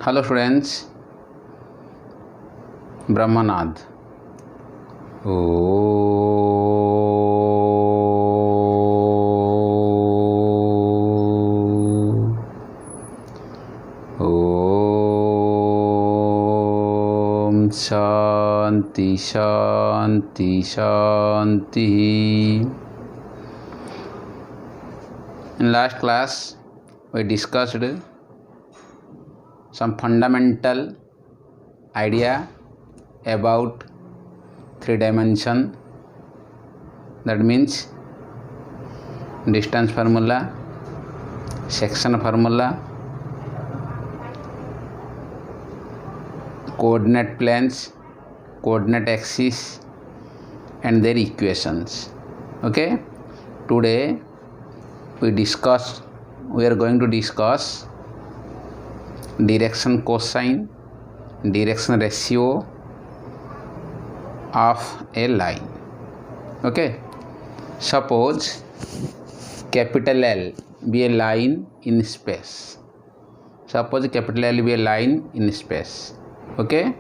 Hello students, Brahmanad. Om Shanti Shanti Shanti. In last class we discussed some fundamental idea about three dimension, that means distance formula, section formula, coordinate planes, coordinate axis and their equations. Okay, today we are going to discuss direction cosine, direction ratio of a line. Okay, suppose capital L be a line in space. Suppose capital L be a line in space. Okay,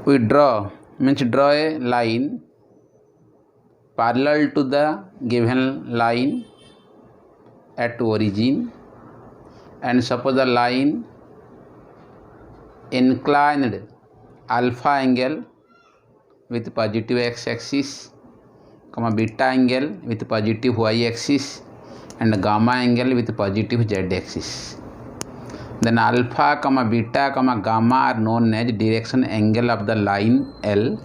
we draw a line parallel to the given line at origin, and suppose the line inclined alpha angle with positive x axis, beta angle with positive y axis and gamma angle with positive z axis. Then alpha, beta, gamma are known as direction angle of the line L,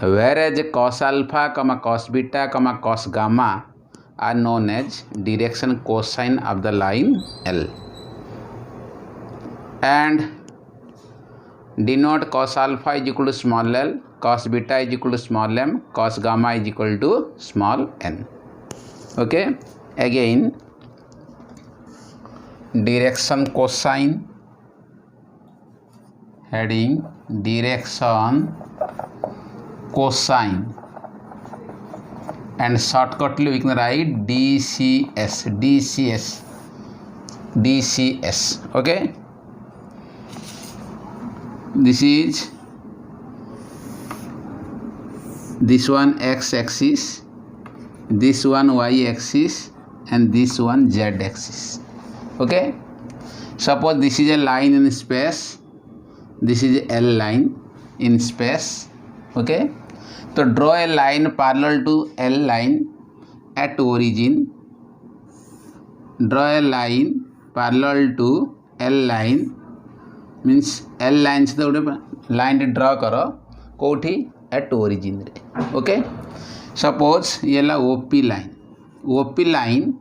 whereas cos alpha, cos beta, cos gamma are known as direction cosine of the line L, and denote cos alpha is equal to small l, cos beta is equal to small m, cos gamma is equal to small n. Okay, again direction cosine, heading direction cosine, and shortcutly we can write DCS. Okay, this one x axis, this one y axis and this one z axis. Okay, suppose this is a line in space, this is L line in space. Okay, so draw a line parallel to L line at origin. Draw a line parallel to L line, means L line से गोटे line draw कर कौटी at origin रे. Okay, suppose ये ला OP line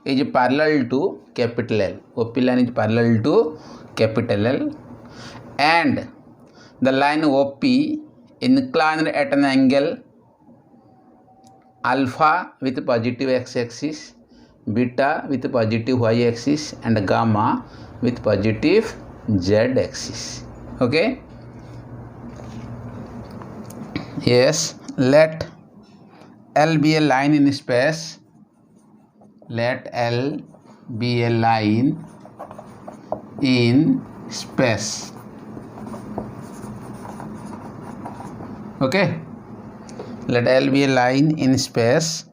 is parallel to capital L. OP line is parallel to capital L, and the line OP inclined at an angle alpha with positive x axis, beta with positive y axis and gamma with positive z axis. Okay, yes, let L be a line in space. Let L be a line in space. Okay, let L be a line in space.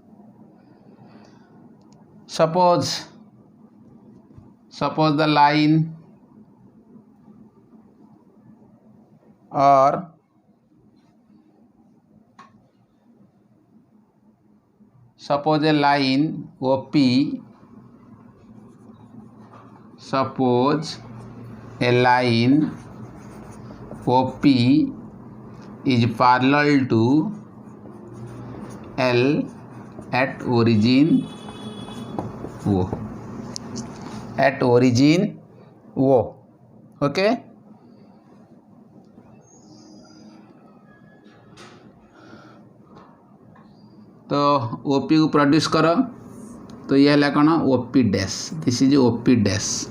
Suppose the line or suppose a line OP, suppose a line OP is parallel to L at origin O. At origin O. Okay, तो OP को produce करो, तो यह है कौन OP dash. This is OP dash.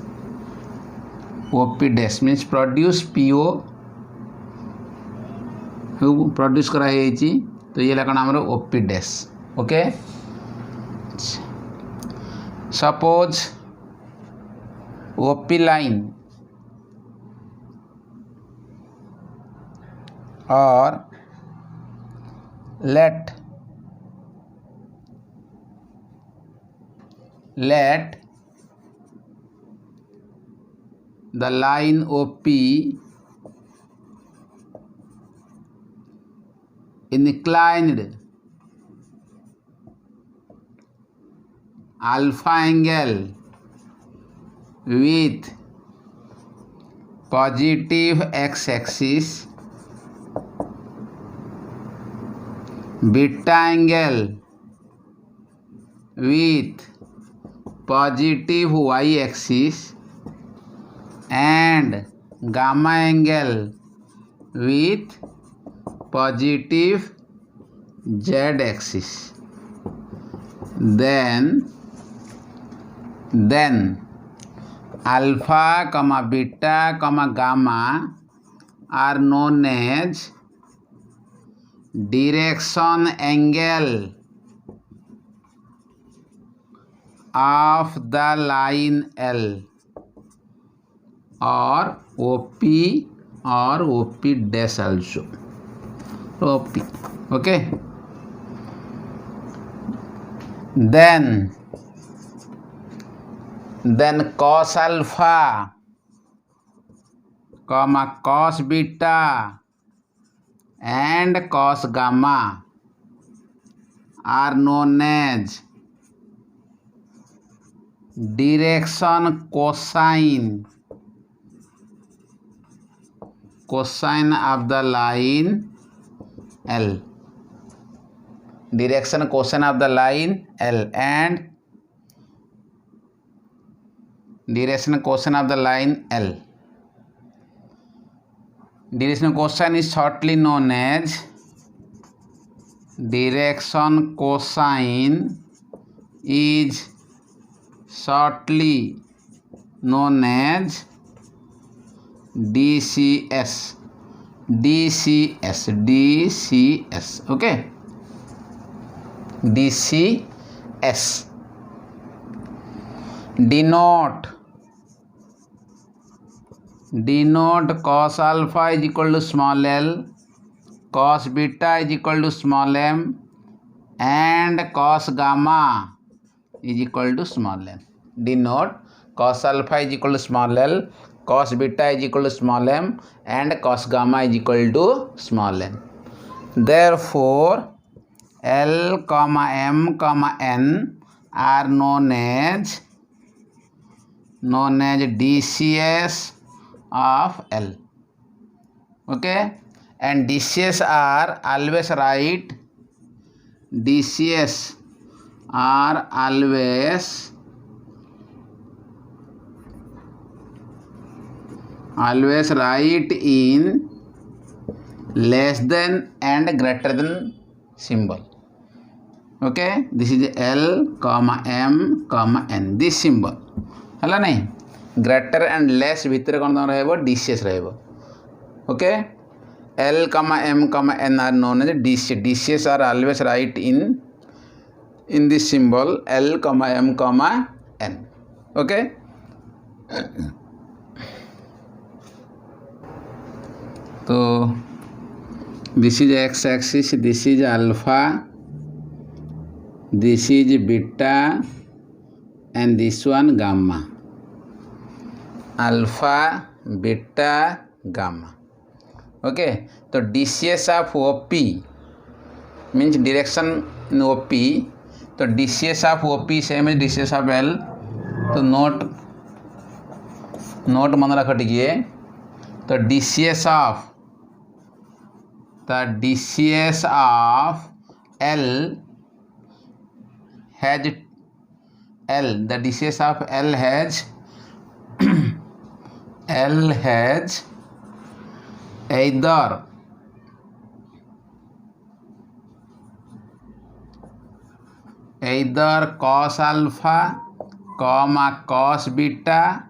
OP dash means produce PO produce करा तो ये कौन आमर OP dash. Okay, suppose OP line or let the line OP inclined alpha angle with positive x-axis, beta angle with positive y-axis and gamma angle with positive z-axis. Then alpha, beta, gamma are known as direction angle of the line L or OP or OP dash also. OP. Okay. Then cos alpha, cos beta and cos gamma are known as direction cosine of the line L. Direction cosine of the line L and direction cosine of the line L. Direction cosine is shortly known as direction cosine is shortly known as DCS. Okay. DCS. Denote cos alpha is equal to small l, cos beta is equal to small m and cos gamma is equal to small n. Denote cos alpha is equal to small l, cos beta is equal to small m and cos gamma is equal to small n. Therefore, L, M, N are known as DCS of L. Okay, and DCS are always write always write in less than and greater than symbol. Okay, this is L, M, N, this symbol है नहीं. Greater and less भितर कौन रहा DCS रहा. Okay, L, M, N are known as DCS. DCS are always write in this symbol L, M, N. Okay. So this is x-axis, this is alpha, this is beta and this one gamma. Alpha, beta, gamma. Okay, so DCS of OP means direction in OP. So DCS of OP same as DCS of L. तो note मन रखो टिकिए. तो DCS of L has the DCS of L has either cos alpha, cos beta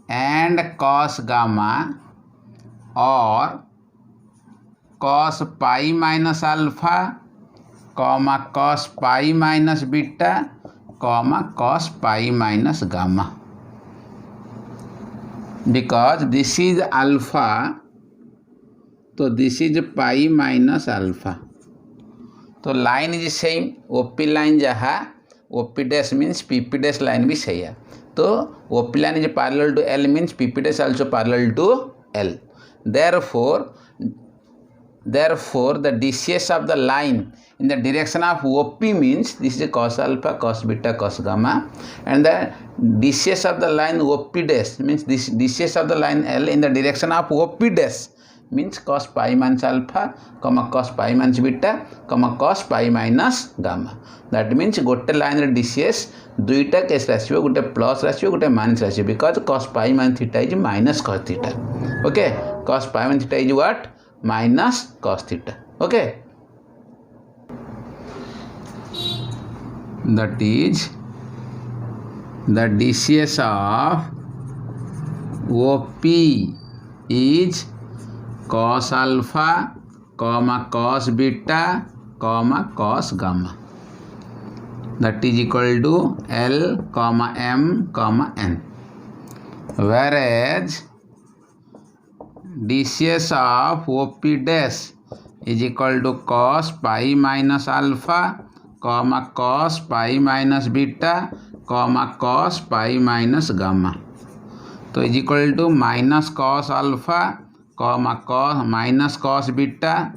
and cos gamma or cos pi minus alpha, cos pi minus beta, cos pi minus gamma. because this is alpha, तो this is pi minus alpha. तो line is same, OP line जहाँ OP dash means PP dash line भी सही है. तो OP line is parallel to L means PP dash also parallel to L. Therefore the DCS of the line in the direction of OP means this is cos alpha, cos beta, cos gamma, and the DCS of the line OP dash means this DCS of the line L in the direction of OP dash means cos pi minus alpha, cos pi minus beta, cos pi minus gamma. That means गोटे line रे DCS दुईटा case आसो, गोटे plus आसो, गोटे minus आसो, because cos pi minus theta is minus cos theta. Okay, cos pi minus theta is what? Minus cos theta. Okay, that is the DCS of OP is cos alpha, cos beta, cos gamma. That is equal to L, M, N. Whereas DCS of OP dash is equal to cos pi minus alpha, cos pi minus beta, cos pi minus gamma. तो is equal to minus cos alpha, minus cos beta,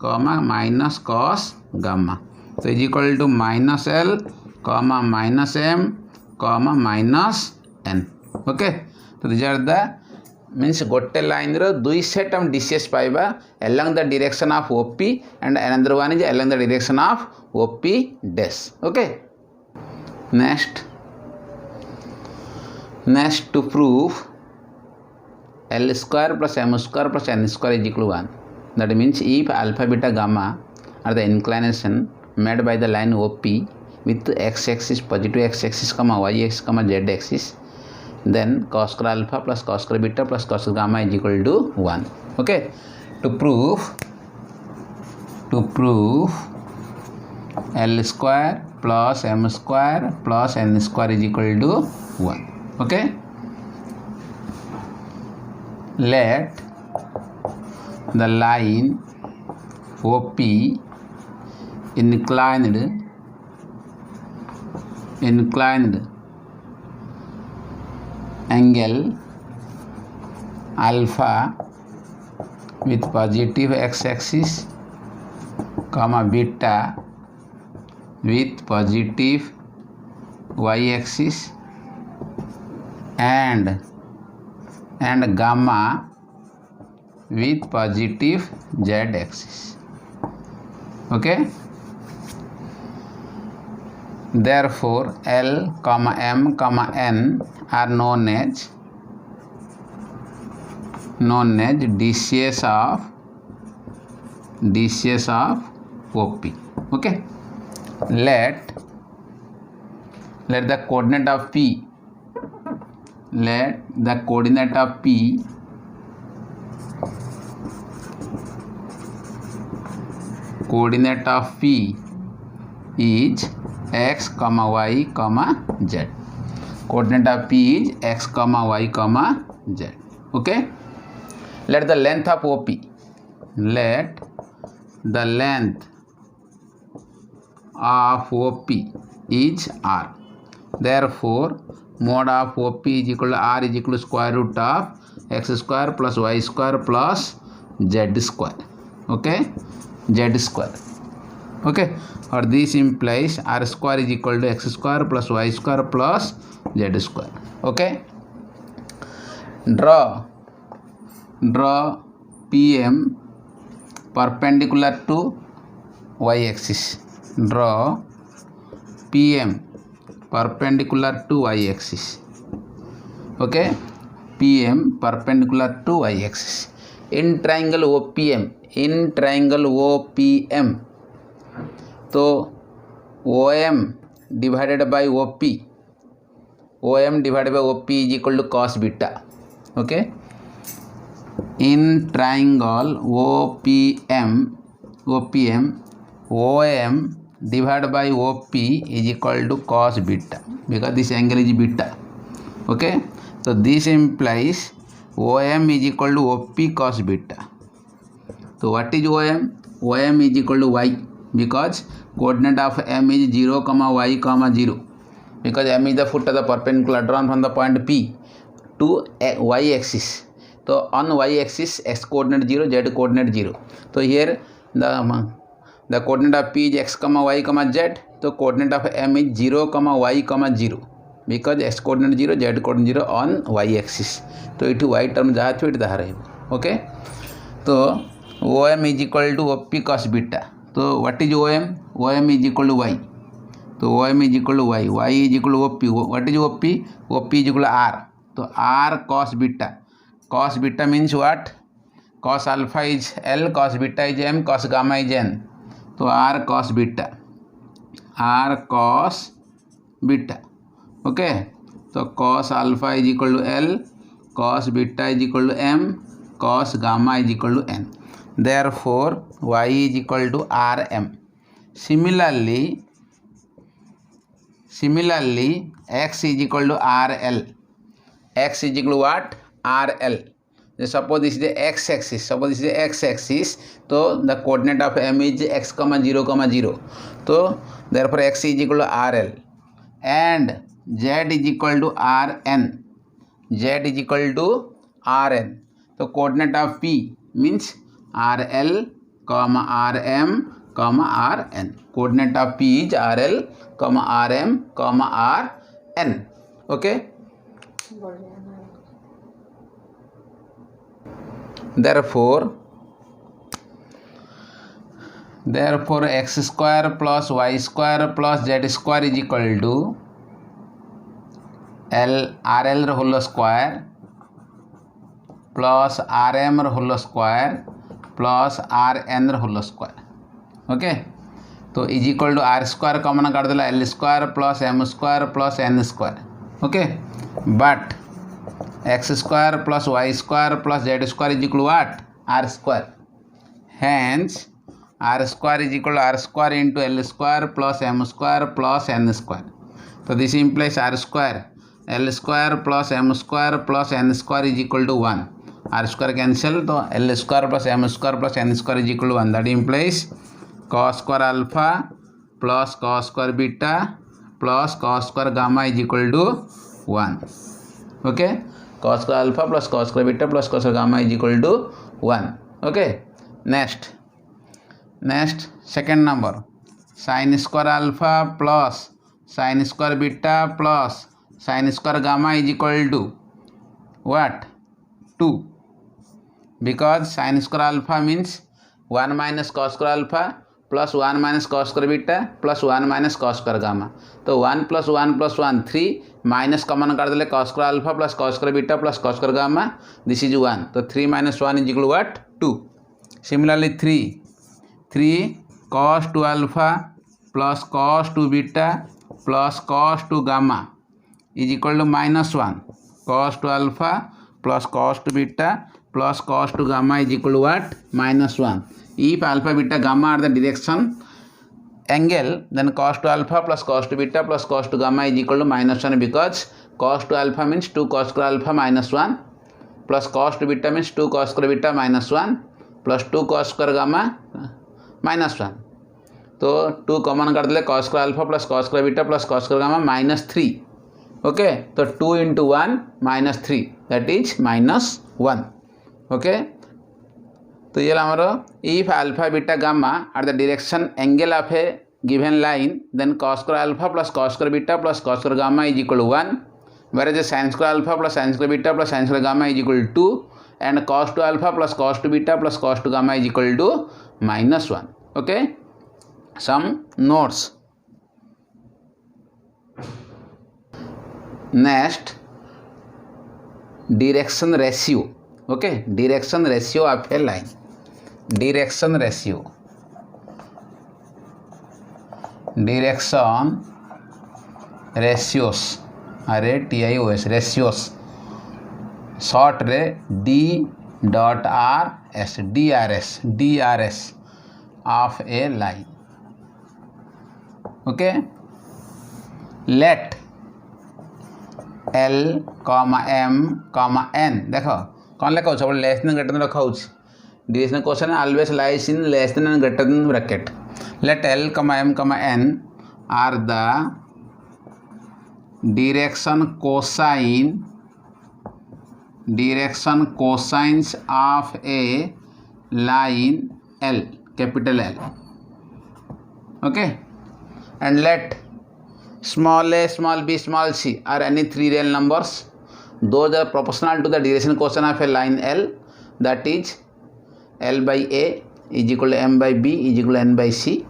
minus cos gamma. So is equal to minus L, minus M, minus N. Okay, so these are the means gotte line ro dui set of DCS paiba along the direction of OP and another one is along the direction of OP dash. Okay, next to prove L square plus M square plus N square is equal to 1. That means if alpha, beta, gamma are the inclination made by the line OP with x-axis, positive x-axis, y-axis, z-axis, then cos square alpha plus cos square beta plus cos square gamma is equal to 1. Okay, to prove L square plus M square plus N square is equal to 1. Okay, let the line OP inclined angle alpha with positive x-axis, beta with positive y-axis, and gamma with positive z-axis. Okay, therefore L, M, N are known as DCS of OP. Okay, let the coordinate of P is x, y, z. Coordinate of P is x, y, z. Okay, let the length of OP is r. Therefore mod of OP is equal to r is equal to square root of x square plus y square plus z square. Okay, z square. Okay, or this implies r square is equal to x square plus y square plus z square. Okay, draw PM perpendicular to y axis. Draw PM perpendicular to y axis. Okay, PM perpendicular to y axis in triangle OPM. तो OM divided by OP is equal to cos beta. Okay, in triangle OPM OM divided by OP is equal to cos beta because this angle is beta. Okay, So this implies OM is equal to OP cos beta. So what is OM? OM is equal to y, because coordinate of M is 0, y, 0, because M is the foot of the perpendicular drawn from the point P to y axis. So on y axis x coordinate 0, z coordinate 0. So here the coordinate of P is x, y, z. So coordinate of M is 0, y, 0, because x coordinate 0, z coordinate 0 on y axis. So it y term जहाँ थी it रहे okay. तो OM is equal to OP cos beta. तो what is OM? OM is equal to y. तो OM is equal to y. Y is equal to OP. What is OP? OP is equal to R. तो R cos beta. Cos beta means what? Cos alpha is L, cos beta is M, cos gamma is N. तो R cos beta. R cos beta. Okay. तो cos alpha is equal to L, cos beta is equal to M, cos gamma is equal to N. Therefore, y is equal to Rm. Similarly, x is equal to RL. X is equal to what? RL. Suppose this is the x-axis. So the coordinate of M is x, 0, 0. So therefore x is equal to RL. And z is equal to Rn. So coordinate of P means RL, RM, Rn. Coordinate of P is RL, RM, Rn. Okay. Therefore x square plus y square plus z square is equal to RL whole square plus RM whole square plus Rn whole square. Okay. तो is equal to R square common कर देला L square plus M square plus N square. Okay. But x square plus y square plus z square is equal to what? R square. Hence R square is equal to R square into L square plus M square plus N square. So this implies R square, L square plus M square plus N square is equal to 1. R square cancel, so L square plus M square plus N square is equal to 1. That implies cos square alpha plus cos square beta plus cos square gamma is equal to 1. Okay. Cos square alpha plus cos square beta plus cos square gamma is equal to 1. Okay. Next second number, sin square alpha plus sin square beta plus sin square gamma is equal to what? 2. Because sin square alpha means 1 minus cos square alpha plus 1 minus cos square beta plus 1 minus cos square gamma. तो 1 plus 1 plus 1 3 minus common कर देले cos square alpha plus cos square beta plus cos square gamma. This is 1. तो 3 minus 1 is equal to what? 2. Similarly 3 cos 2 alpha plus cos 2 beta plus cos 2 gamma is equal to minus 1. Cos 2 alpha plus cos 2 beta plus cos 2 gamma is equal to what? Minus 1. If alpha, beta, gamma are the direction angle, then cos 2 alpha plus cos 2 beta plus cos 2 gamma is equal to minus 1, because cos 2 alpha means 2 cos square alpha minus 1 plus cos 2 beta means 2 cos square beta minus 1 plus 2 cos square gamma minus 1. तो 2 common कर दिले cos square alpha plus cos square beta plus cos square gamma minus 3. Okay. तो 2 into 1 minus 3, that is minus 1. Okay. तो ये हमारा if alpha beta gamma are the direction angle of a given line, then cos square alpha plus cos square beta plus cos square gamma is equal to 1, whereas the sin square alpha plus sin square beta plus sin square gamma is equal to 2, and cos 2 alpha plus cos 2 beta plus cos 2 gamma is equal to minus 1. Okay. Some notes. Next, direction ratio. Okay. Direction ratio of a line. Direction ratios. अरे TIOS ratios. Short रे DRS of a line. Okay. Let L, M, N देख कौन लिखा सब less than greater than रखा direction question always lies in less than and greater than bracket let L, M, N are the direction cosines of a line L, capital L. Okay, and let small a, small b, small c are any three real numbers. Those are proportional to the direction quotient of a line L, that is L by A is equal to M by B is equal to N by C.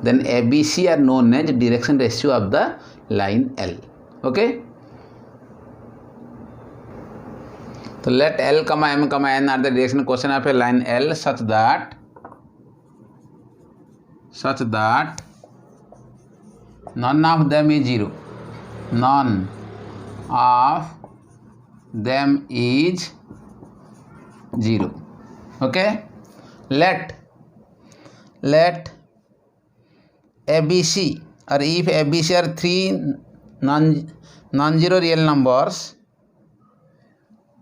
Then ABC are known as direction ratio of the line L. Okay, so let L, M, N are the direction quotient of a line L such that none of them is 0. None of them is 0. Okay, let ABC, or if ABC are three non-zero real numbers,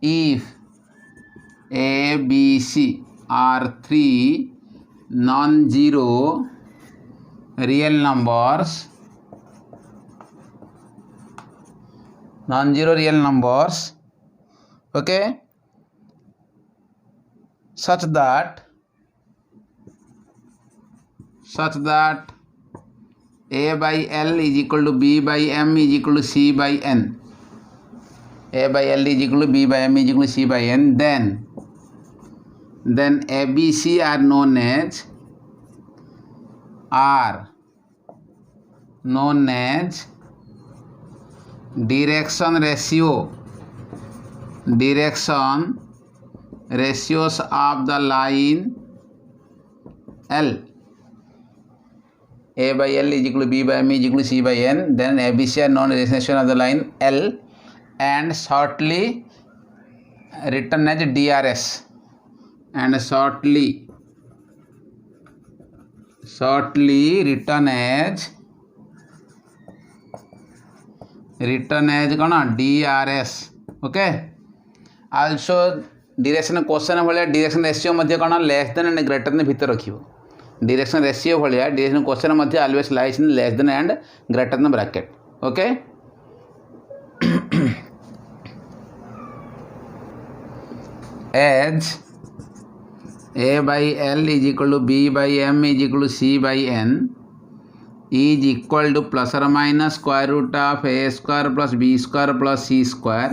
if ABC are three non-zero real numbers, okay, such that A by L is equal to B by M is equal to C by N. A by L is equal to B by M is equal to C by N. Then ABC are known as direction ratios of the line L. A by L is equal to B by M is equal to C by N. Then ABC are known as direction of the line L and shortly written as DRS and shortly written as कौन DRS. Okay, also direction question भाया direction ratio मध्य कौन less than and greater than भितर रखिबो. Direction ratio भाया direction क्वेश्चन मध्य always lies in less than and greater than bracket. Okay, as A by L is equal to B by M is equal to C by N is equal to plus or minus square root of A square plus B square plus C square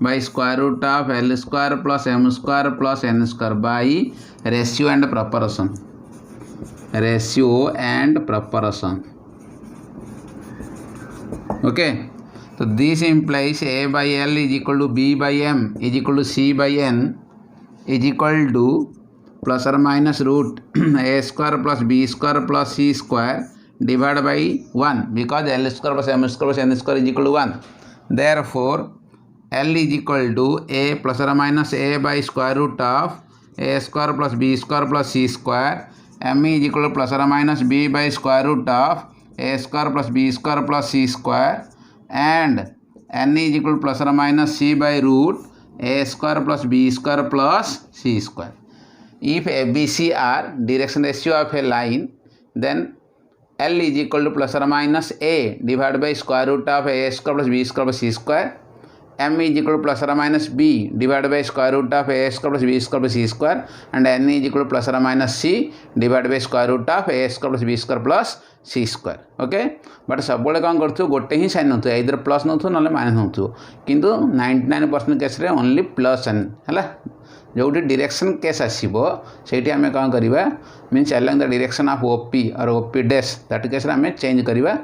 by square root of L square plus M square plus N square by ratio and proportion. Okay, so this implies A by L is equal to B by M is equal to C by N is equal to plus or minus root A square plus B square plus C square divided by 1, because L square plus M square plus N square is equal to 1. Therefore L is equal to A plus or minus A by square root of A square plus B square plus C square. M is equal to plus or minus B by square root of A square plus B square plus C square, and N is equal to plus or minus C by root A square plus B square plus C square. If ABC are direction ratio of a line, then L is equal to plus or minus A divided by square root of A square plus B square plus C square. M is equal to plus or minus B divided by square root of A square plus B square plus C square, and N is equal to plus or minus C divided by square root of A square plus B square plus C square. Okay, but सब कौन कर गोटे ही sign नौ इधर plus नौ ना minus नौ किंतु 99% case रे only plus sign है जो डायरेक्शन केस आसो से आम कौन करवा means along the direction of OP और ओपी डैश दैट केस आम चेंज करवा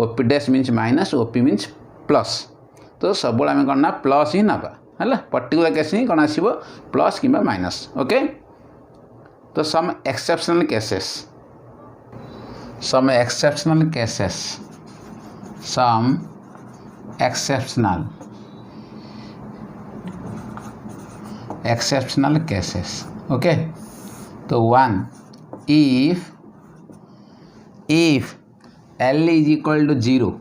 OP dash means minus OP means plus. तो सब आम कौन ना प्लस ही ना है पर्टिकुलर केस ही कौन आसो प्लस कि माइनस. ओके, तो some exceptional cases exceptional cases. Okay, तो 1, if L is equal to 0,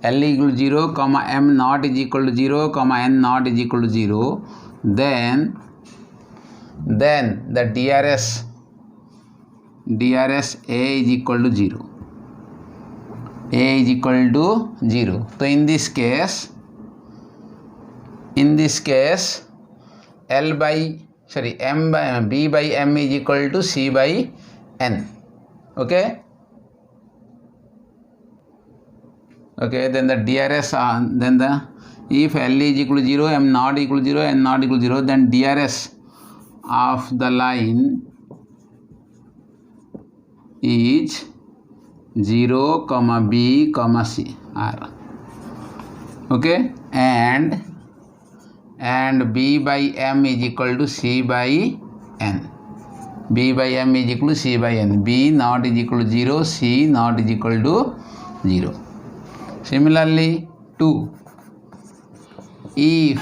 L equal to 0, comma M naught is equal to 0, comma N naught is equal to 0, then the DRS A is equal to 0. A is equal to 0. So in this case B by M is equal to C by N. Okay, then the DRS if L is equal to 0, M not equal to 0, N not equal to 0, then DRS of the line is 0, B, C, R. Okay, and B by M is equal to C by N. B by M is equal to C by N. B not is equal to 0, C not is equal to 0. Similarly, 2. If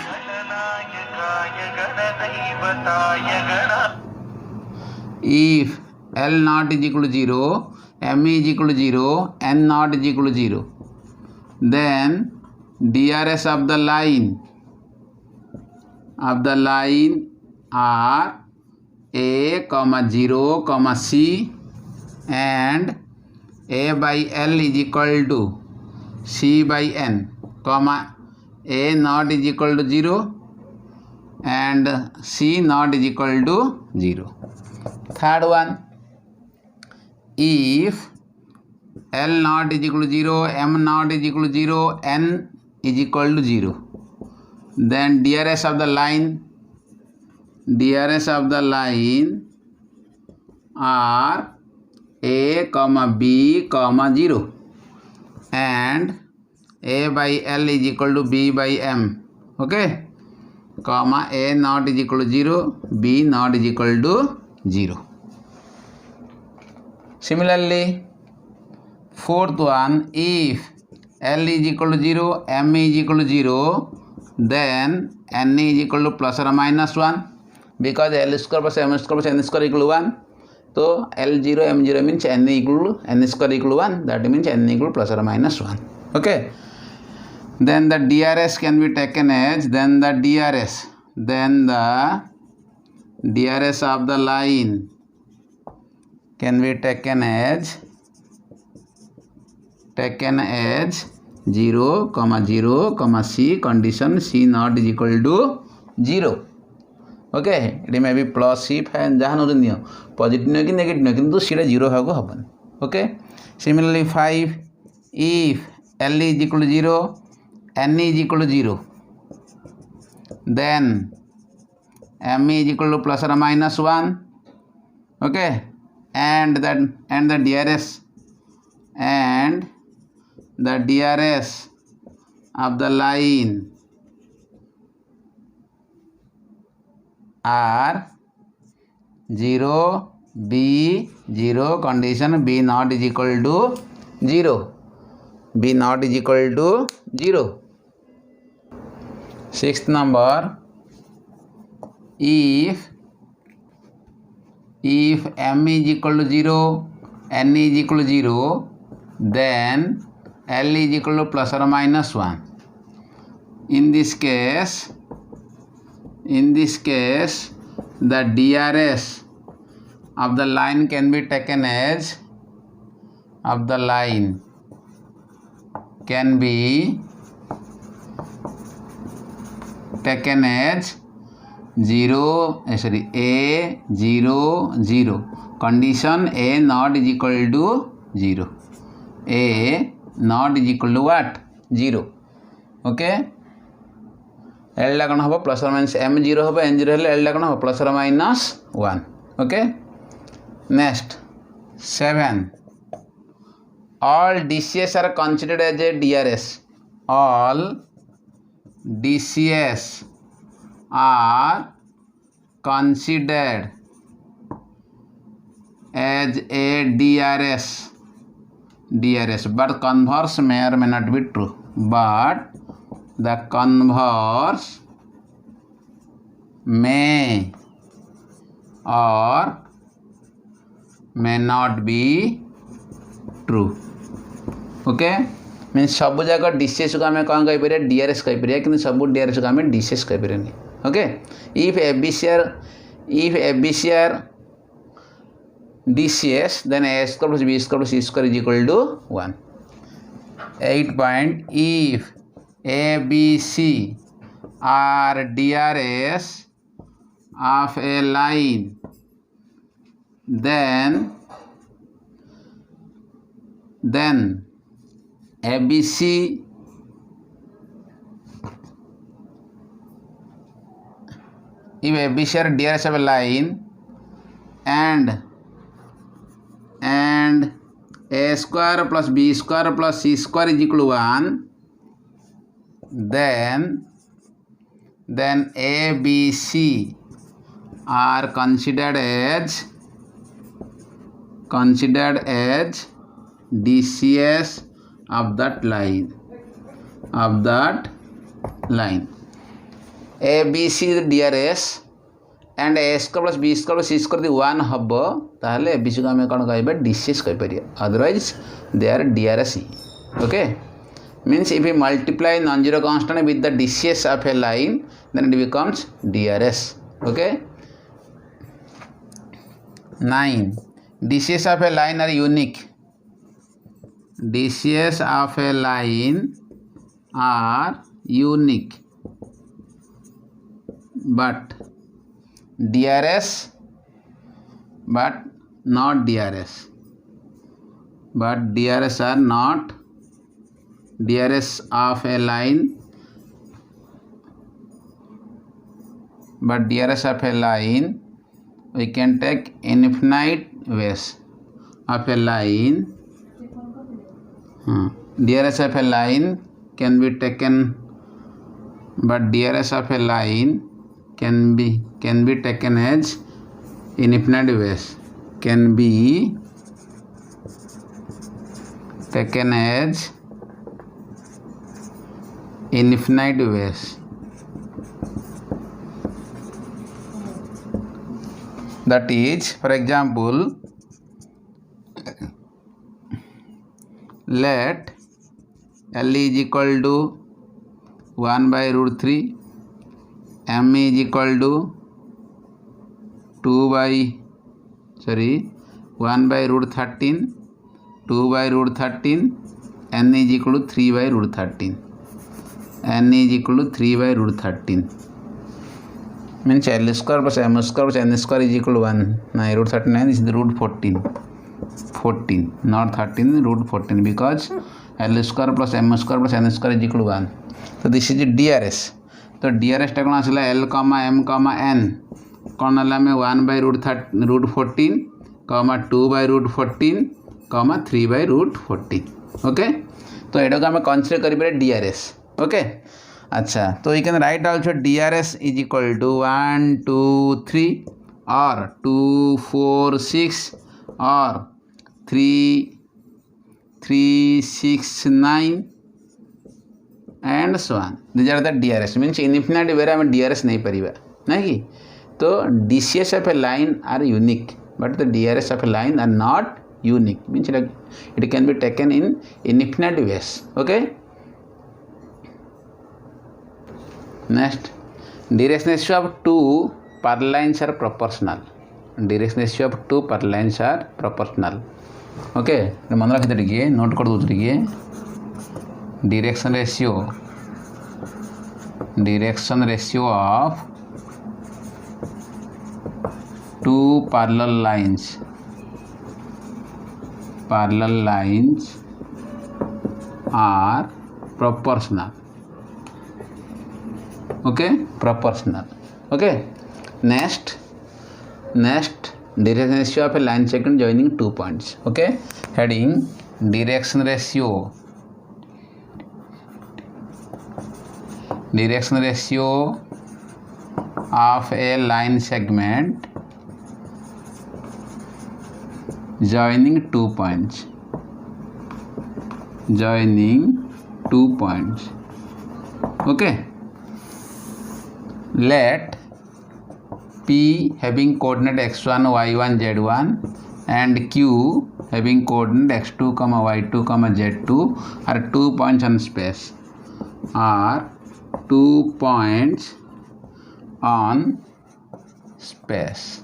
L not is equal to 0, M is equal to 0, N not is equal to 0, then DRS of the line are A, 0, C, and A by L is equal to C by N, comma A not is equal to 0 and C not is equal to 0. Third one, if L not is equal to 0, M not is equal to 0, N is equal to 0, then DRS of the line are A, B, 0, and A by L is equal to B by M. Okay, comma A not is equal to 0, B not is equal to 0. Similarly, fourth one, if L is equal to 0, M is equal to 0, then N is equal to plus or minus 1, because L square plus M square plus N square equal to 1. So L0 M0 means N equal to N square equal to 1. That means N equal to plus or minus 1. Okay. Then the DRS can be taken as the DRS of the line can be taken as 0, 0, C, condition C not is equal to 0. Okay, it may be plus C and jahan positive ki negative kintu C 0 hago haban. Okay, similarly 5, if L is equal to 0, N is equal to 0, then M is equal to plus or minus 1. Okay, and the DRS of the line are 0, B, 0, condition B not is equal to 0. B not is equal to 0. Sixth number, if M is equal to 0, N is equal to 0, then L is equal to plus or minus 1. In this case, the DRS of the line can be taken as 0, A, 0, 0. Condition A not is equal to 0. A not is equal to what? 0. Okay. L ला कौन होगा plus और minus M 0 होगा N 0 हेले L ला कौन होगा plus और minus 1. Okay. Next 7. All DCS are considered as a DRS. All DCS are considered as a DRS, but converse may or may not be true. But the converse may or may not be true. Okay, means सब जाक DCS को आम कौन कहीपर DRS कहीपर कि सब DRS को आम DCS कहीपर okay if A B C are DCS then A square plus B square plus C square is equal to 1. 8 point if A, B, C are DRS of a line then ABC if ABC are DRS of a line and A square plus B square plus C square is equal to 1, then A, B, C are considered as DCS of that line. A, B, C is DRS and A square plus B square plus C square is 1 हम ताहले A B C को आम कौन कह DCS कहीपर otherwise they are DRS okay means if we multiply non-zero constant with the DCS of a line then it becomes DRS okay 9 DCS of a line are unique. DCS of a line are unique but DRS but not DRS are not DRS of a line but DRS of a line we can take infinite ways of a line DRS of a line can be taken but DRS of a line can be taken as infinite ways can be taken as infinite ways that is for example let L is equal to 1 by root 3 M is equal to 1 by root 13 2 by root 13 N is equal to 3 by root 13 N is equal to 3 by root 13 means L square plus M square plus N square is equal to 1 now root 39 is the root 14 not 13 root 14 because L square plus M square plus N square is equal to 1 so this is DRS तो DRS टा कौन आसला L कमा M कमा N कौन है 1 by root 14 कमा 2 by root 14 कमा 3 by root 14 ओके तो एटा को आम कन्सिडर करें DRS ओके अच्छा तो you can write also DRS is equal to 1 2 3 और 2 4 6 और 3 6 9 and so on these are the DRS means infinite way आम DRS नहीं परिबा ना कि तो DCS of a line are unique but the DRS of a line are not unique means it can be taken in infinite ways okay next direction ratio of two parallel lines are proportional direction ratio of two parallel lines are proportional okay मन रखते टिके note कर दो टिके direction ratio of two parallel lines are proportional okay proportional okay next direction ratio of a line segment joining 2 points okay heading direction ratio of a line segment joining 2 points okay let P having coordinate x1 y1 z1 and Q having coordinate x2, y2, z2 are 2 points on space. Are 2 points on space.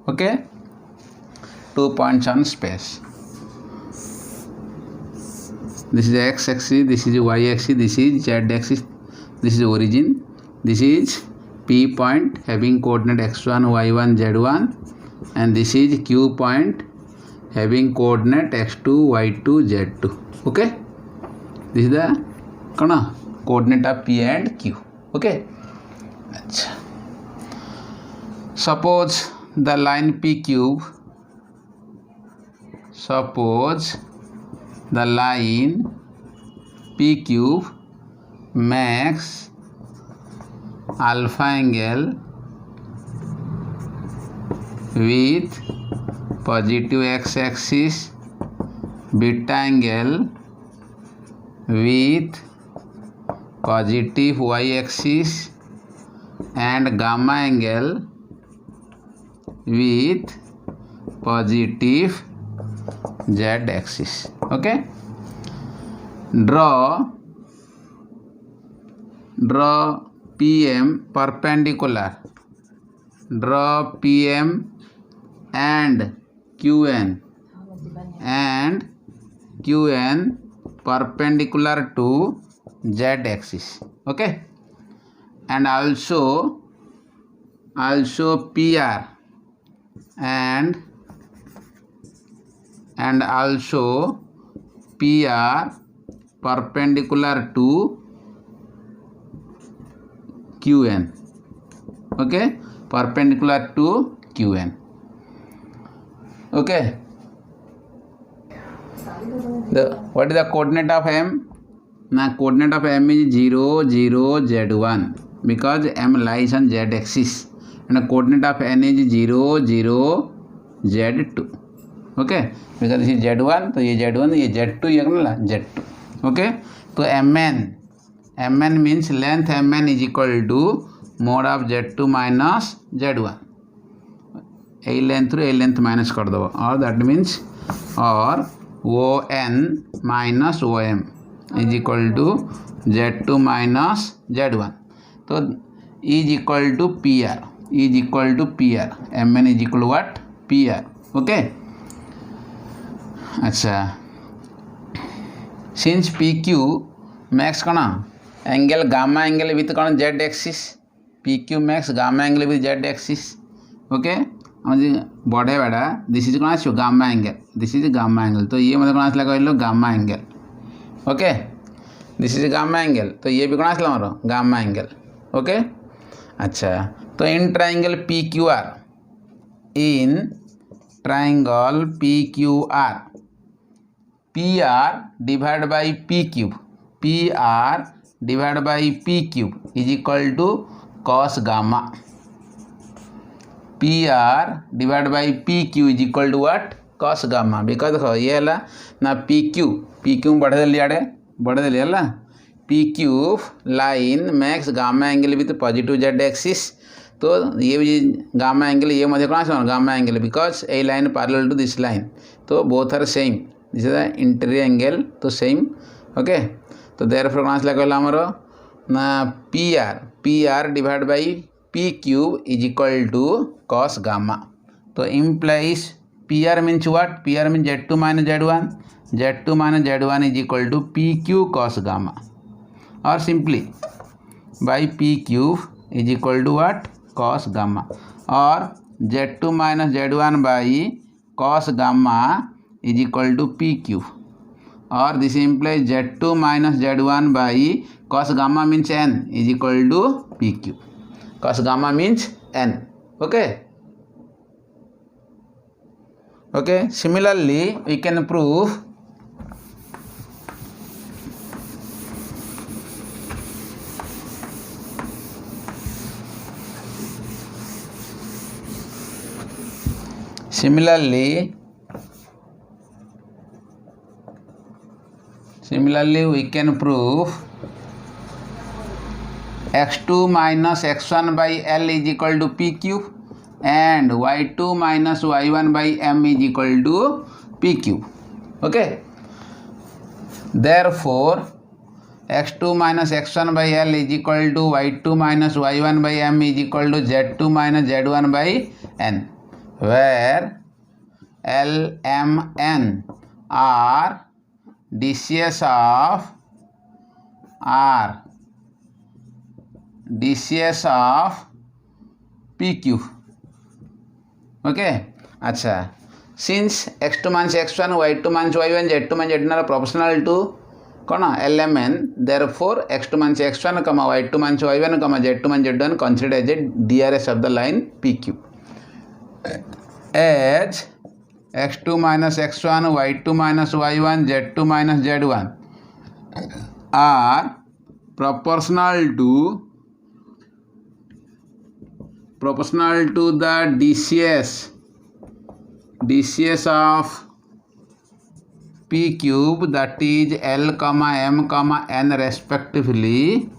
Okay, 2 points on space. This is x axis, this is y axis, this is z axis, this is origin, this is P point having coordinate x1, y1, z1, and this is Q point having coordinate x2, y2, z2. Okay, this is the coordinate of P and Q. Okay, suppose the line PQ, suppose the line PQ makes alpha angle with positive x-axis, beta angle with positive y-axis, and gamma angle with positive z-axis. Okay, draw PM perpendicular, draw PM and QN perpendicular to z-axis. Okay, and also PR and also PR perpendicular to QN. Okay, perpendicular to QN. Okay, what is the coordinate of M? Now coordinate of M is 0, 0, z1 because M lies on z axis, and the coordinate of N is 0, 0, z2. Okay, because this is z1, तो ये z1, ये z2, ये z2. Okay, तो mn means length mn is equal to mod of z2 minus z1. A length रू a length minus कर दो, और that means or on minus om is equal to z2 minus z1. तो is equal to PR, is equal to PR, mn is equal to what? PR. Okay, अच्छा, since PQ makes angle gamma angle with z axis, PQ makes gamma angle with z axis. Okay, बढ़े बड़ा this is कौन आसो gamma angle, this is gamma angle, तो ये मतलब कौन आसला कहलो gamma angle. Okay, this is gamma angle, तो ये भी कौन आसला मोर गामा एंगल. ओके, अच्छा, तो in triangle PQR, in triangle PQR, PR divided by P cube, PR divided by P cube is equal to cos gamma. PR divided by PQ is equal to what? Cos gamma. Because देखो ये है ना PQ बढ़े दिली आड़े बढ़े दिली है ना PQ line makes gamma angle with positive Z axis, तो ये भी गामा एंगल ये मध्य कौन सा gamma angle because a line parallel to this line, तो both are same, this is the interior angle, तो सेम. ओके, तो देयरफॉर कौन आसला कहला हमरो ना PR divide by P cube is equal to cos gamma. तो implies PR means what? PR means Z2 minus Z1, Z2 minus Z1 is equal to PQ cos gamma, or simply by P cube is equal to what? Cos gamma, or Z2 minus Z1 by cos gamma is equal to P cube, or this implies Z2 minus Z1 by cos gamma means N is equal to P cube. Cos gamma means N. Okay. Okay. Similarly, we can prove we can prove x2 minus x1 by L is equal to P cube and y2 minus y1 by M is equal to p cube. Okay, therefore x2 minus x1 by L is equal to y2 minus y1 by M is equal to z2 minus z1 by N, where L, M, N are DCS of p cube. Okay, अच्छा, since x2 minus x1, y2 minus y1, z2 minus z1 are proportional to LMN, therefore x2 minus x1, y2 minus y1, z2 minus z1 considered as a DRS of the line p cube. As x2 minus x1, y2 minus y1, z2 minus z1 are proportional to the DCS of p cube, that is L, M, N respectively.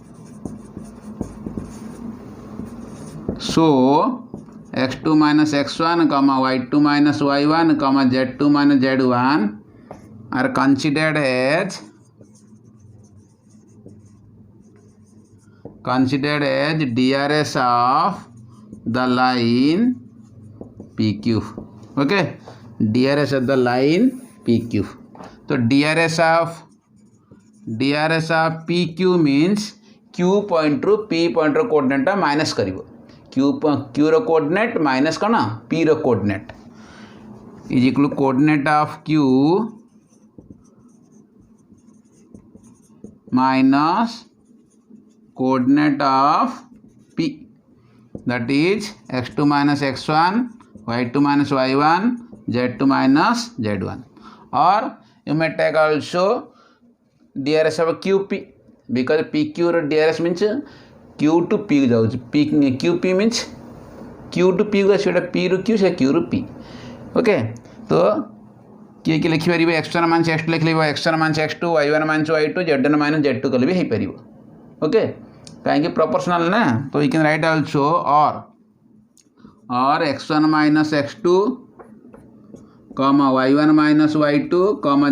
So x2 minus x1, y2 minus y1, z2 minus z1 are considered as DRS of the line p cube. Okay, DRS of the line p cube. So DRS of p cube means q point ru p point ro coordinate minus karibo. q रो coordinate minus कौन p रो coordinate is equal to coordinate of q minus coordinate of p, that is x2 minus x1, y2 minus y1, z2 minus z1, or you may take also DRS of qp, because pq रो DRS means q to p जाउछ, qp means q to p गछटा p ru q से q ru p. Okay, तो किए कि लिखि परिबो x1 minus x2 लिख लिबो x1 minus x2, y1 minus y2, z1 minus z2 कले भी हे परिबो. ओके, काहे कि प्रोपोर्शनल ना, तो यू कैन राइट आल्सो और x1 minus x2, y1 minus y2,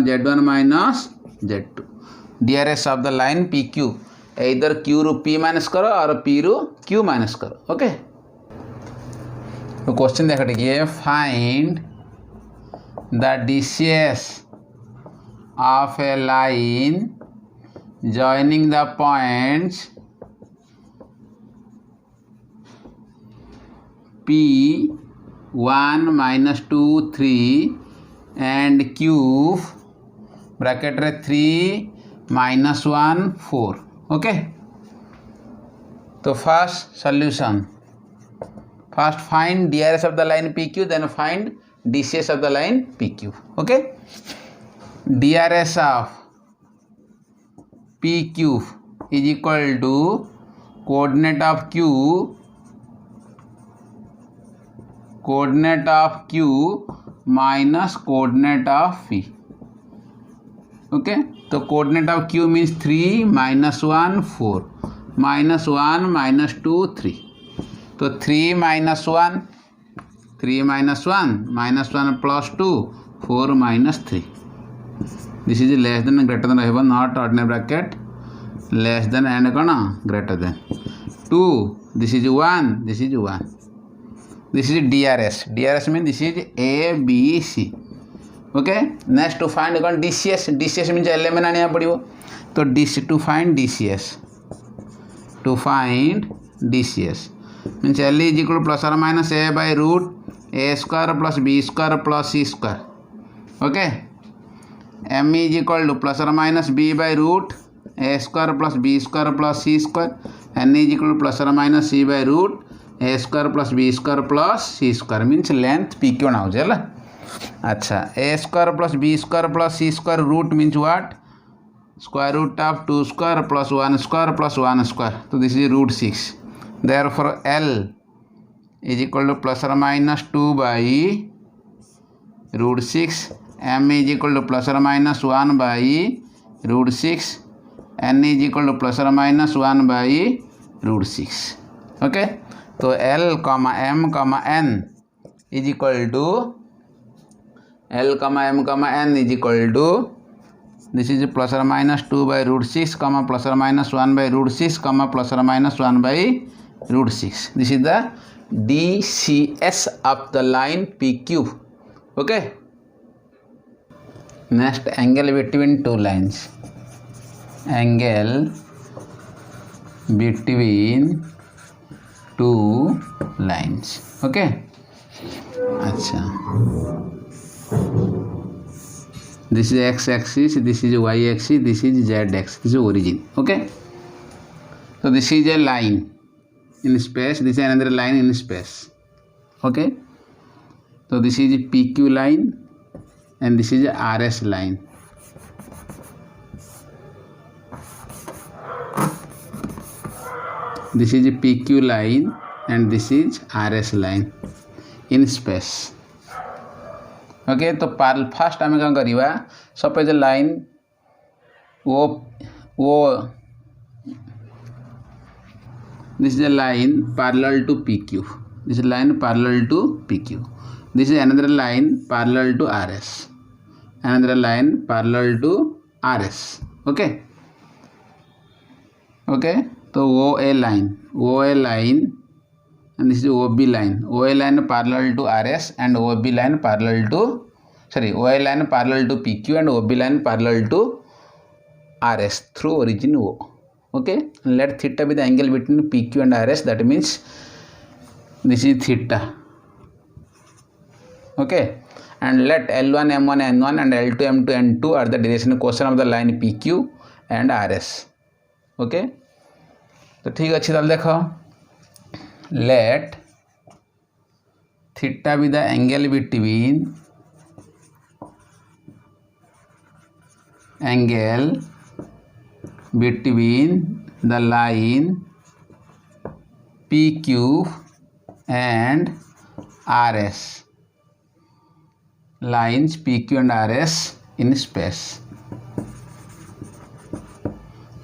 z1 minus z2 DRS of the line PQ. either q रू p minus करो और p रू q माइनस करो. ओके, तो क्वेश्चन देखा टिके, find the DCS of a line joining the points P1 minus 2 3 and Q bracket 3 minus 1 4. Okay, तो first solution, first find DRS of the line PQ, then find DCS of the line PQ. Okay, DRS of PQ is equal to coordinate of Q minus coordinate of P. Okay, तो coordinate of Q means 3 minus 1 4 minus 1 minus 2 3. तो 3 minus 1 minus 1 plus 2 4 minus 3. This is less than greater than रहबो, not ordinary bracket, less than and कौन greater than 2. This is 1, this is 1. This is DRS. DRS means this is A B C. Okay, next to find कौन DCS means LMN आने पड़ो. तो to find DCS means L is equal plus और minus A by root A square plus B square plus C square. Okay, M is equal to plus और minus B by root A square plus B square plus C square. N is equal to plus और minus C by root A square plus B square plus C square means length PQ ना हो जाए. अच्छा, A square plus B square plus C square root means what, square root of 2 square plus 1 square plus 1 square. तो this is root 6. Therefore L is equal to plus और minus 2 by root 6. M is equal to plus और minus 1 by root 6. N is equal to plus और minus 1 by root 6. Okay, तो L, M, N is equal to L comma M comma N is equal to, this is plus or minus 2 by root 6 comma plus or minus 1 by root 6 comma plus or minus 1 by root 6. This is the DCS of the line PQ. Okay. Next, angle between two lines. Angle between two lines. Okay. Acha. This is x axis, this is y axis, this is z axis, this is origin. Okay. So this is a line in space, this is another line in space. Okay. So this is PQ line and this is RS line. This is PQ line and this is RS line in space. Okay तो first आम कौन करवा suppose line ओ this is a line parallel to PQ. This is line parallel to PQ. This is another line parallel to RS. Another line parallel to RS. Okay okay तो OA line and this is OB line. OA line parallel to RS and OB line parallel to OA line parallel to PQ and OB line parallel to RS through origin O. Okay, and let theta be the angle between PQ and RS. That means this is theta. Okay, and let L1 M1 N1 and L2 M2 N2 are the direction equation of the line PQ and RS. Okay, तो ठीक अच्छी ताल देखो. Let theta be the angle between the line PQ and RS. Lines PQ and RS in space.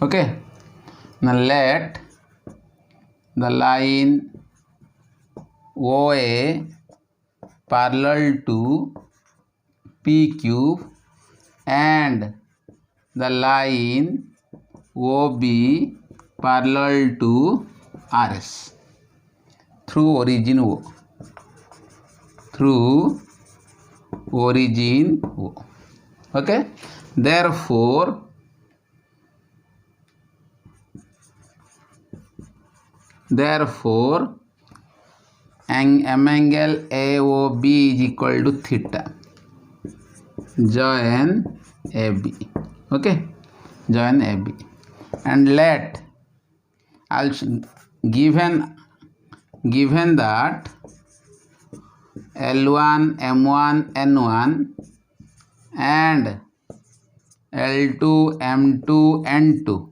Okay. Now let the line OA parallel to PQ and the line OB parallel to RS through origin O. Okay. Therefore M angle AOB is equal to theta. Join AB. Okay, join AB. And let also given that L1 M1 N1 and L2 M2 N2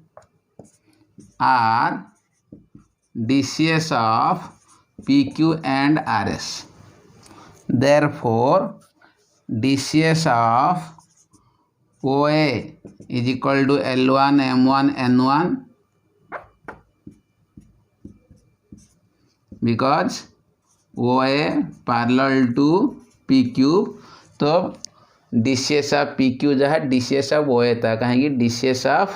are DCS of PQ and RS. Therefore, DCS of OA is equal to L1 M1 N1 because OA parallel to PQ. तो DCS of PQ जहाँ DCS of OA था कहेंगे DCS of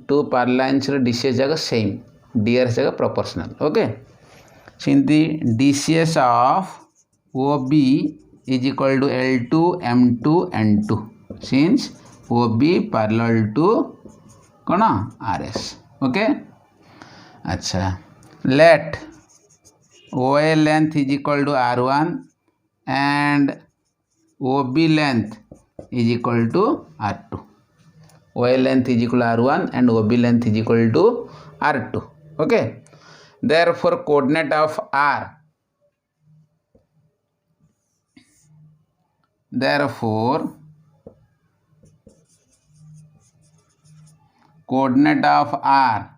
two parallel lines DCS जगह same DR जगह proportional. Okay. Since the DCS of OB is equal to L2 M2 N2 since OB parallel to कौन RS. Okay. अच्छा let OA length is equal to R1 and OB length is equal to R2. OA length is equal to R1 and OB length is equal to R2. Okay. Therefore coordinate of R. Therefore coordinate of R.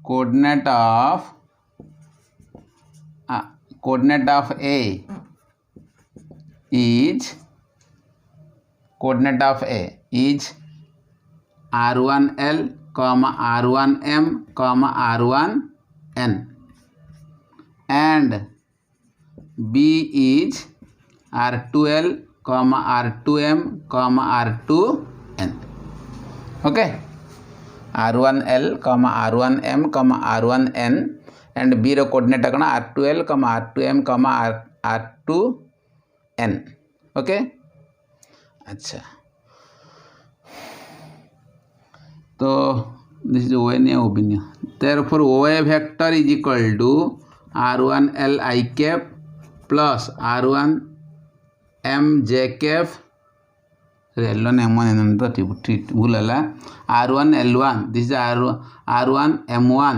Coordinate of A is R1L, R1M, R1N, and B is R2L, R2M, R2N. Okay, R1L, R1M, R1N and B रो कोऑर्डिनेट कौन R2L, R2M, R2N. Okay अच्छा, तो this is OA नहीं OB नहीं. Therefore OA vector is equal to R1L I cap plus R1M J cap. L1 M1 तो ठीक भूल है. R1 L1, this is R1 M1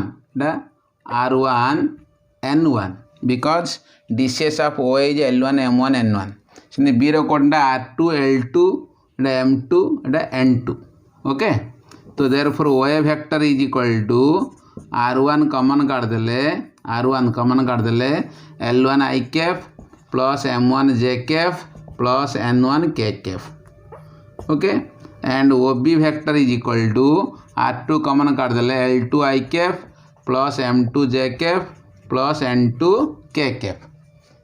R1 N1 because DCS of OA is L1 M1 N1. So B रो coordinate R2 L2 M2 N2. Okay, तो therefore OA vector is equal to R1 common काट देले, L1 I cap plus M1 J cap plus N1 K cap. Okay, and OB vector is equal to R2 common काट देले, L2 I cap plus M2 J cap plus N2 K cap.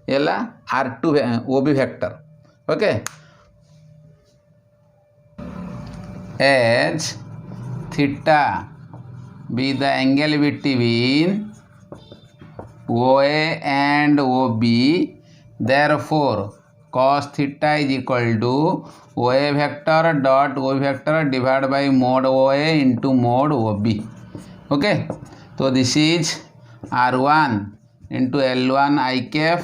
एला R2 OB vector. Okay, as theta be the angle between OA and OB, therefore cos theta is equal to OA vector dot OB vector divided by mod OA into mod OB. Okay, so this is R1 into L1 I cap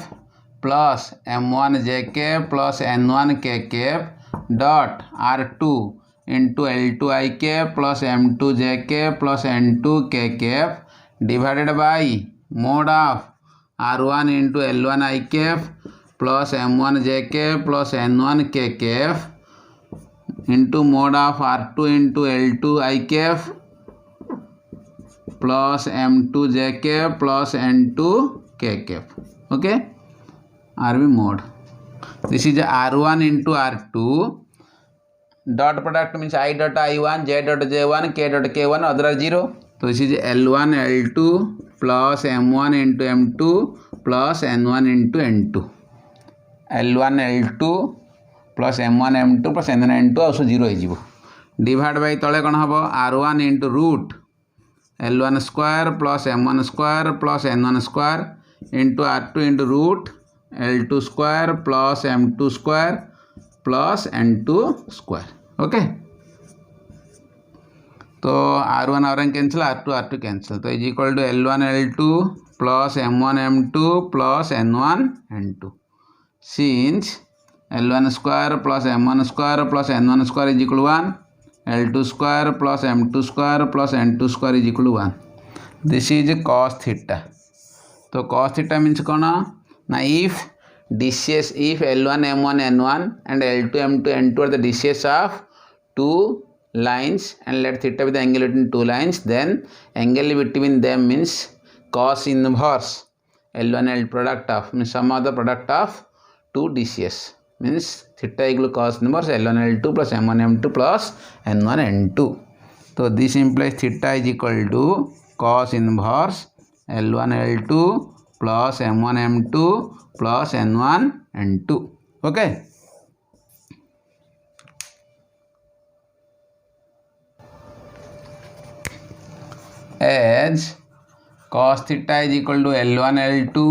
plus M1 J cap plus N1 K cap dot R2 into L2 I cap plus M2 J cap plus N2 K cap divided by mod of R1 into L1 I cap plus M1 J cap plus N1 K cap into mod of R2 into L2 I cap plus M2 J cap plus N2 K cap. Okay, RB mod. This is R1 into R2. Dot product means I dot I1, J dot J1, K dot K1, other are 0. So this is L1 L2 plus M1 into M2 plus N1 into N2. L1 L2 plus M1 M2 plus N1 N2 also 0 है. Divide by तले कौन हबो R1 into root L1 square plus M1 square plus N1 square into R2 into root L2 square plus M2 square plus N2 square. Okay, तो R1 R1 cancel, R2 cancel, तो is equal to L1 L2 plus M1 M2 plus N1 N2. Since L1 square plus M1 square plus N1 square is equal 1, L2 square plus M2 square plus N2 square is equal 1. This is cos theta. तो cos theta means कौन ना, if DCS, if L1 M1 N1 and L2 M2 N2 are the DCS of two lines and let theta be the angle between two lines, then angle between them means cos inverse L1 L product of means sum of the product of two DCS means theta equal cos inverse L1 L2 plus M1 M2 plus N1 N2. So this implies theta is equal to cos inverse L1 L2 plus M1 M2 plus N1 N2. Okay, as cos theta is equal to L1 L2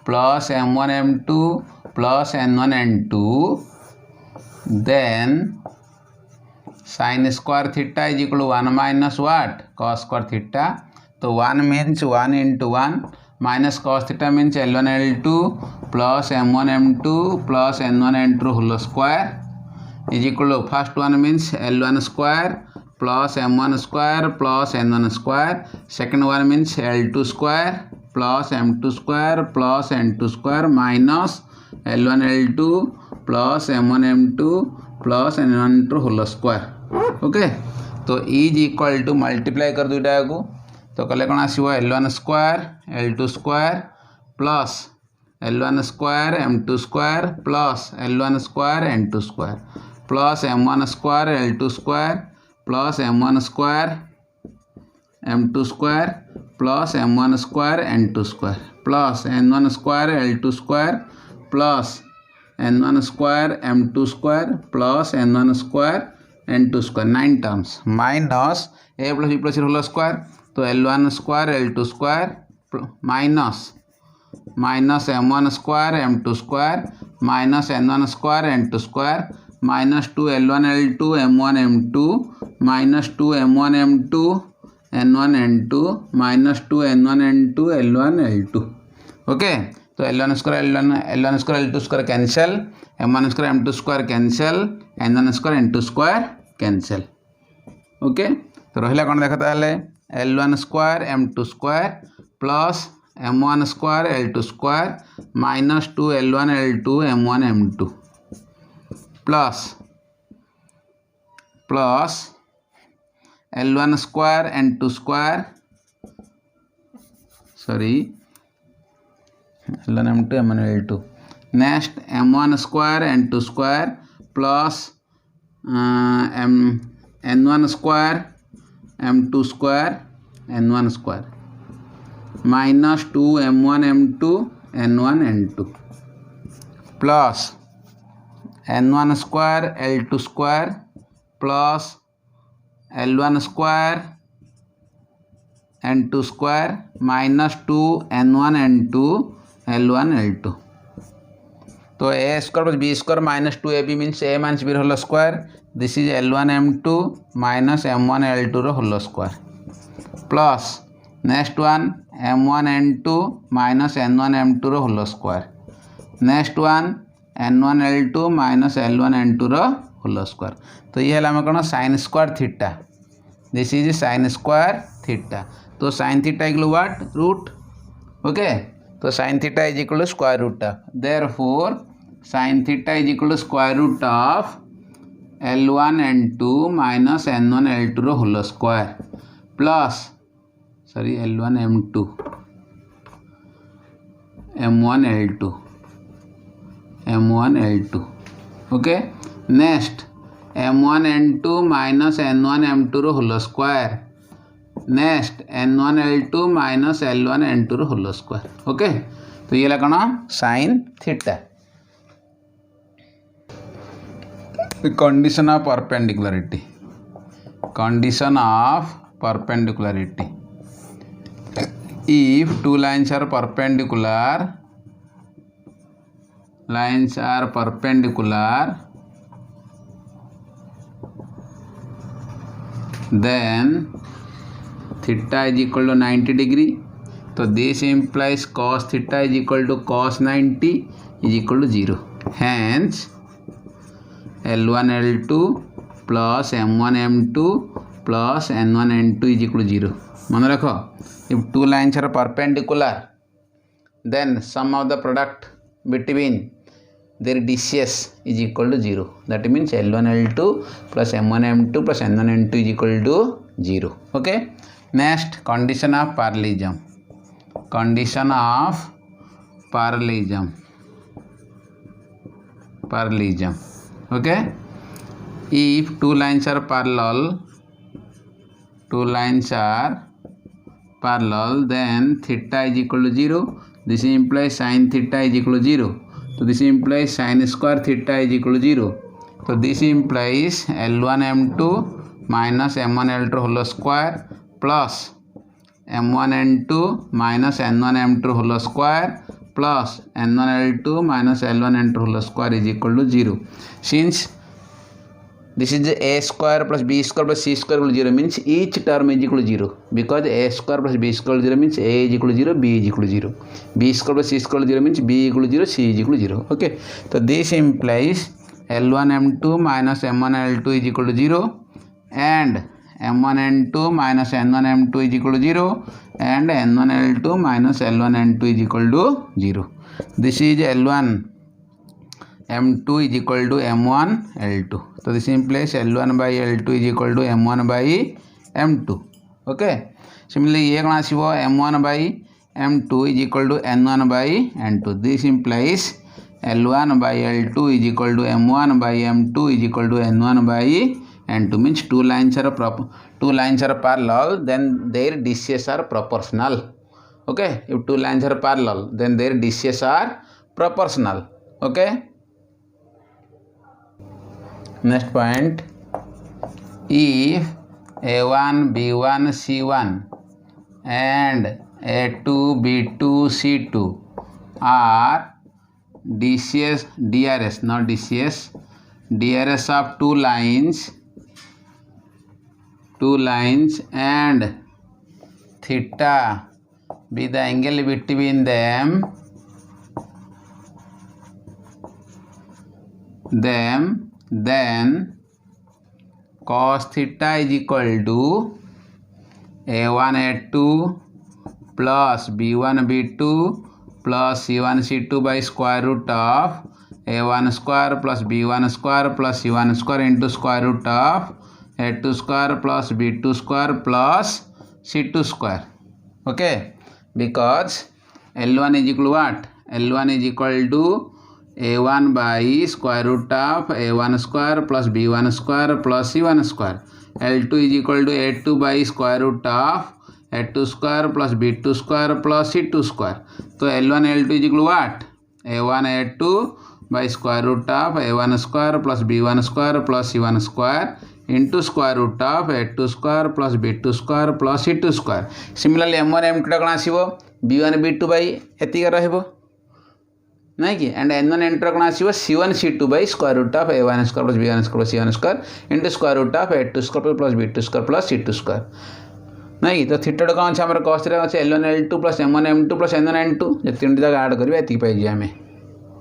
plus M1 M2 plus N1 N2, then sin square theta is equal to 1 minus what, cos square theta. तो 1 means 1 into 1 minus cos theta means L1 L2 plus M1 M2 plus N1 N2 whole square is equal to first one means L1 square plus M1 square plus N1 square, second one means L2 square plus M2 square plus N2 square minus L1 L2 plus M1 M2 plus N1 N2 whole square. Okay, तो is equal to multiply कर दुईटा को, तो कले कौन आसो L1 square L2 square plus L1 square M2 square plus L1 square N2 square plus M1 square L2 square plus M1 square M2 square plus M1 square N2 square plus N1 square L2 square plus n1 square m2 square plus n1 square n2 square 9 terms minus a plus b plus c whole square. तो l1 square l2 square minus m1 square m2 square minus n1 square n2 square minus 2 l1 l2 m1 m2 minus 2 m1 m2 n1 n2 minus 2 n1 n2 l1 l2. Okay तो l1 square l1 square l2 square cancel, m1 square m2 square cancel, n1 square n2 square cancel. Okay तो रहिला कौन देखा ताले l1 square m2 square plus m1 square l2 square minus 2 l1 l2 m1 m2 plus l1 square n2 square sorry l1 m2 m1 l2 next m1 square n2 square plus n1 square m2 square n1 square minus 2 m1 m2 n1 n2 plus n1 square l2 square plus l1 square n2 square minus 2 n1 n2 l1 l2. तो a square plus b square minus 2ab means a minus b whole square. This is l1 m2 minus m1 l2 whole square plus next one m1 n2 minus n1 m2 whole square. Next one n1 l2 minus l1 n2 whole square. तो ये है कौन sin square theta. This is sin square theta. तो sin theta equal what root. Okay तो sin theta is equal to square root of, therefore sin theta is equal to square root of l1 n2 minus n1 l2 whole square plus sorry l1 m2 m1 l2 okay. Next m1 n2 minus n1 m2 whole square. Next n1 l2 minus l1 n2 whole square. Okay तो ये लगा sin theta. Condition of perpendicularity. Condition of perpendicularity. If two lines are perpendicular, then theta is equal to 90 degree. So this implies cos theta is equal to cos 90 is equal to 0. Hence L1 L2 plus M1 M2 plus N1 N2 is equal to 0. मन रखो if two lines are perpendicular then sum of the product between their DCS is equal to 0. That means L1 L2 plus M1 M2 plus N1 N2 is equal to 0. Okay. Next condition of parallelism. Condition of parallelism. Okay. If two lines are parallel, then theta is equal to 0. This implies sin theta is equal to 0. So this implies sin square theta is equal to 0. So this implies L1 M2 minus M1 L2 whole square plus M1 N2 minus N1 M2 whole square plus N1 L2 minus L1 N2 whole square is equal to 0. Since this is a square plus b square plus c square equal to 0 means each term is equal to 0, because a square plus b square 0 means a is equal to 0, b is equal to 0. B square plus c square 0 means b equal to 0, c is equal to 0. Okay. So this implies L1 M2 minus M1 L2 is equal to 0 and M1 N2 minus N1 M2 is equal to 0 and N1 L2 minus L1 N2 is equal to 0. This is L1 M2 is equal to M1 L2. So this implies L1 by L2 is equal to M1 by M2. Okay. Similarly, ये कौन आसिबो M1 by M2 is equal to N1 by N2. This implies L1 by L2 is equal to M1 by M2 is equal to N1 by N2. Means two lines are parallel, then their DCS are proportional. Okay. If two lines are parallel, then their DCS are proportional. Okay. Next point, if A1 B1 C1 and A2 B2 C2 are DRS of two lines and theta be the angle between them, then cos theta is equal to A1 A2 plus B1 B2 plus C1 C2 by square root of A1 square plus B1 square plus C1 square into square root of A2 square plus B2 square plus C2 square. Okay, because L1 is equal to what? L1 is equal to A1 by square root of A1 square plus B1 square plus C1 square. L2 is equal to A2 by square root of A2 square plus B2 square plus C2 square. So L1 L2 is equal to what? A1 A2 by square root of A1 square plus B1 square plus C1 square into square root of A2 square plus B2 square plus C2 square. Similarly M1 M2 कौन आसीबो B1 B2 by एतिका रहबो नहीं कि and N1 N2 कौन आसीबो C1 C2 by square root of A1 square plus B1 square plus C1 square into square root of A2 square plus B2 square plus C2 square. नहीं तो theta कौन अच्छे आम कस अच्छे L1 L2 plus M1 M2 plus N1 N2 जो तीन तक add करेंगे ये पाइजे आम.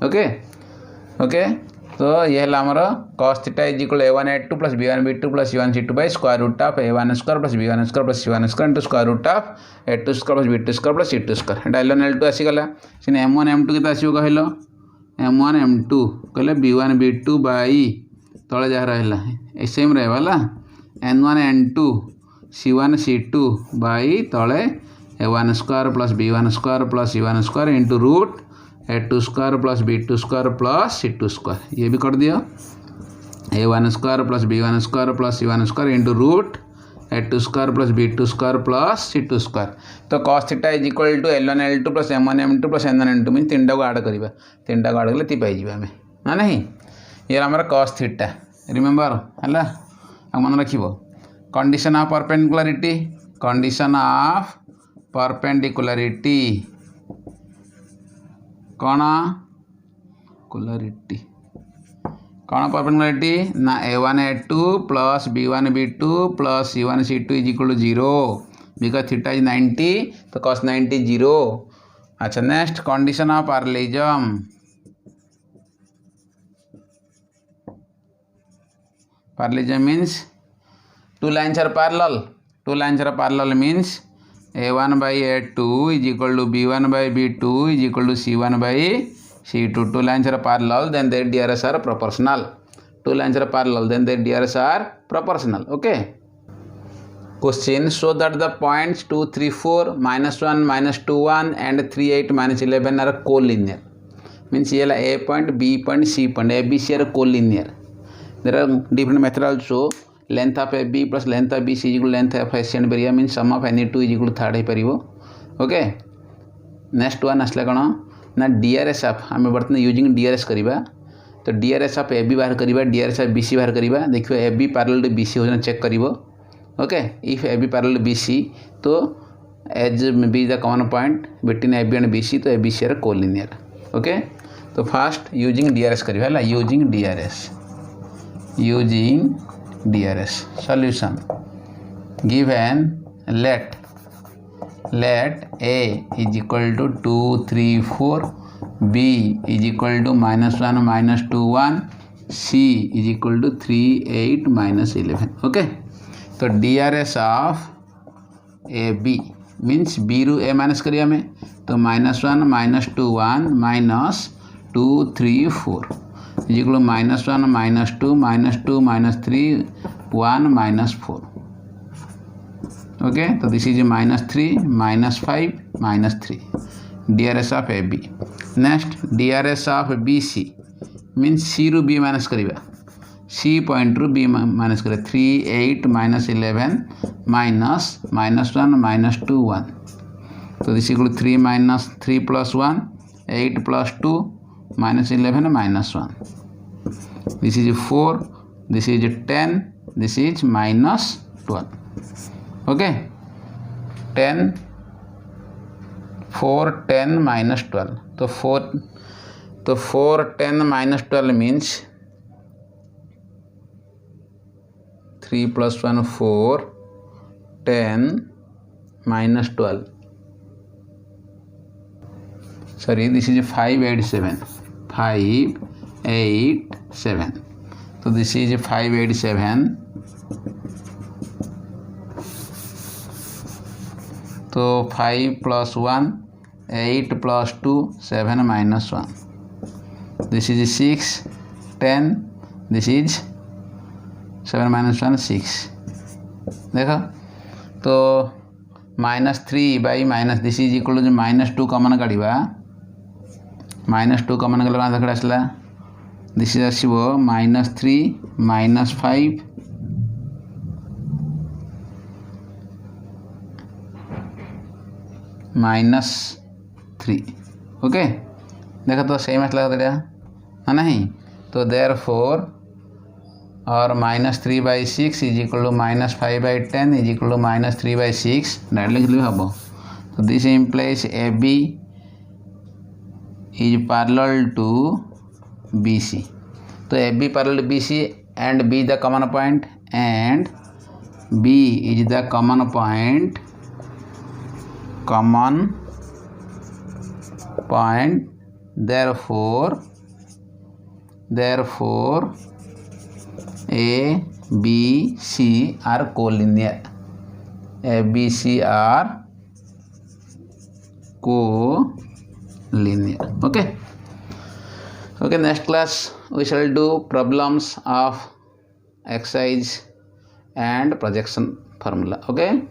ओके ओके तो ये है आमर cos theta is equal A1 A2 plus B1 B2 plus C1 C2 by square root of A1 square plus B1 square plus C1 square into square root of A2 square plus B2 square plus C2 square. एटा L1 L2 आसीगला सिने M1 M2 केते आसीबो कहलो M1 M2 कहले B1 B2 by तळे जा रहला ए same रहवाला N1 N2 C1 C2 by तळे A1 square plus B1 square plus C1 square into root A2 square plus B2 square plus C2 square. ये भी कर दियो A1 square plus B1 square plus C1 square into root A2 square plus B2 square plus C2 square. तो cos theta is equal to L1 L2 plus M1 M2 plus N1 N2 mean तीन को add करिबा तीन को add करले ती पाई जिबा हमें ना नहीं. ये हमर cos थीटा रिमेंबर हला आ मन रखिबो. कंडीशन ऑफ परपेंडिकुलरिटी कौन परपेंडिकुलरिटी ना A1 A2 plus B1 B2 plus C1 C2 is equal to 0 because theta is 90 तो cos 90 0. अच्छा next condition of parallelism means two lines are parallel means A1 by A2 is equal to B1 by B2 is equal to C1 by C2. Two lines are parallel then their DRS are proportional. Okay. Question, show that the points 2 3 4 -1 -2 1 and 3 8 -11 are collinear. Means ये A point B point C point A B C are collinear. There are different methods also. Length of AB plus length of BC is equal to length of AC and area means sum of any two is equal to third है परिवो. Okay next one आसला कौन ना DRS of आम बर्तमान using DRS करिबा. तो DRS of AB बाहर करिबा DRS ऑफ BC बाहर करिबा. देखियो AB पैरेलल टू BC होना चेक करिवो. Okay if AB parallel to BC तो as B the common point between AB and BC तो ABC आर कोलिनियर. ओके तो फास्ट यूजिंग DRS करिबा हला using DRS solution given let A is equal to 2 3 4 B is equal to -1 -2 1 C is equal to 3 8 -11. okay तो DRS of AB means B रू A minus करिया में तो -1 -2 1 -2 3 4 is equal to -1 -2 -2 -3 1 -4. okay so this is -3 -5 -3 DRS of AB. next DRS of BC means C रू B minus करिबा C point रू B minus करिबा 3 8 -11 -1 -2 1 तो this equal 3 -3 + 1 8 + 2 minus 11 minus 1. This is 4, this is 10, this is minus 12. Okay, 10, 4, 10 minus 12. So 4, 10 minus 12 means 3 plus 1, 4, 10 minus 12. Sorry, this is 587. 587. So this is 587. So 5 plus 1, 8 plus 2, 7 minus 1. This is 6, 10. This is 7 minus 1, 6. देखो तो -3 by minus this is equal to -2 common काढ़ा -2 common कले कौन आसला this is आसो -3 -5 -3 okay देख तो same आसला हाँ नहीं तो देयरफॉर और -3 by 6 is equal to -5 by 10 is equal to -3 by 6 direct लिखले हम तो this implies AB is parallel to BC. तो AB parallel to BC and B the common point and B is the common point. Therefore A, B, C are collinear. A, B, C are collinear. Okay, next class we shall do problems of exercise and projection formula. Okay.